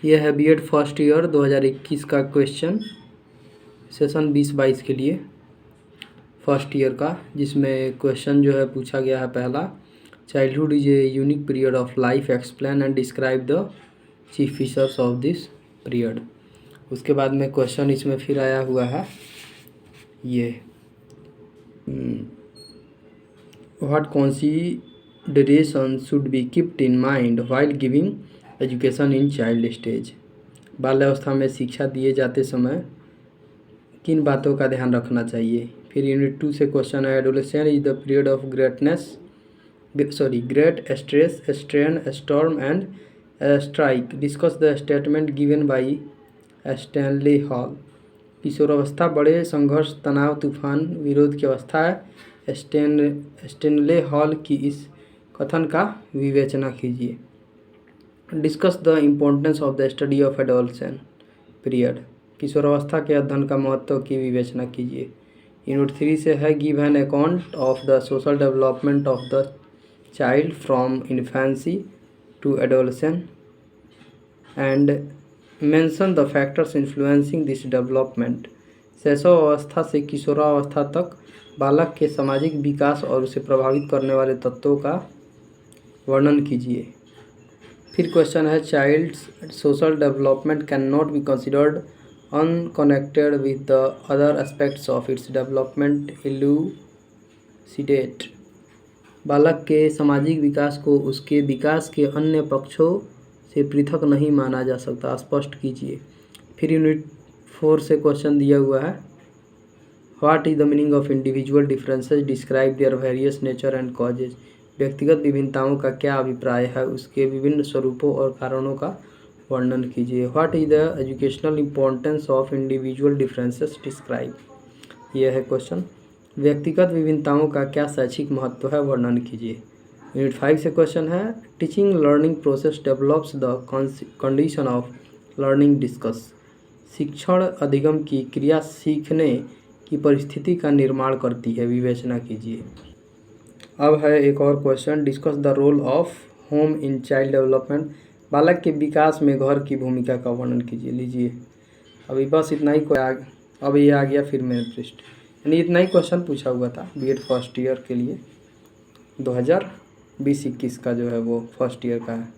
यह है BEd first year 2021 का क्वेश्चन, सेशन 20-22 के लिए फर्स्ट ईयर का, जिसमें क्वेश्चन जो है पूछा गया है पहला, childhood is a unique period of life, explain and describe the chief features of this period. उसके बाद में क्वेश्चन इसमें फिर आया हुआ है ये, what consideration should be keeped in mind while giving education in child stage. बाल्यावस्था में शिक्षा दिए जाते समय किन बातों का ध्यान रखना चाहिए। फिर यूनिट 2 से क्वेश्चन है, adolescence is the period of great stress, strain, storm and strike. Discuss the statement given by Stanley hall. किशोरावस्था बड़े संघर्ष, तनाव, तूफान, विरोध की अवस्था है। स्टैनले हॉल की इस कथन का विवेचना कीजिए। Discuss the importance of the study of adolescence period. किशोरावस्था के अध्ययन का महत्व की विवेचना कीजिए। यूनिट 3 से है, give an account of the social development of the child from infancy to adolescence and mention the factors influencing this development. शैशवावस्था से किशोरावस्था तक बालक के सामाजिक विकास और उसे प्रभावित करने वाले तत्वों का वर्णन कीजिए। फिर क्वेश्चन है, child's social development can not be considered unconnected with the other aspects of its development, elucidate. बालक के सामाजिक विकास को उसके विकास के अन्य पक्षों से पृथक नहीं माना जा सकता, स्पष्ट कीजिए। फिर यूनिट 4 से क्वेश्चन दिया हुआ है, what is the meaning of individual differences, describe their various nature and causes. व्यक्तिगत विभिन्नताओं का क्या अभिप्राय है, उसके विभिन्न स्वरूपों और कारणों का वर्णन कीजिए। What is the educational importance of individual differences, describe. यह है क्वेश्चन, व्यक्तिगत विभिन्नताओं का क्या शैक्षिक महत्व है, वर्णन कीजिए। यूनिट 5 से क्वेश्चन है, teaching learning process develops the condition of learning, discuss. शिक्षण अधिगम की क्रिया सीखने की परिस्थिति का निर्माण करती है, विवेचना कीजिए। अब है एक और question, discuss the role of home in child development. बालक के विकास में घर की भूमिका का वर्णन कीजिए। लीजिए, अभी बस इतना ही, अब ये आ गया फिर मेन पृष्ठ, यानी इतना ही क्वेश्चन पूछा हुआ था बीएड फर्स्ट ईयर के लिए 2020-21 का जो है वो फर्स्ट ईयर का है।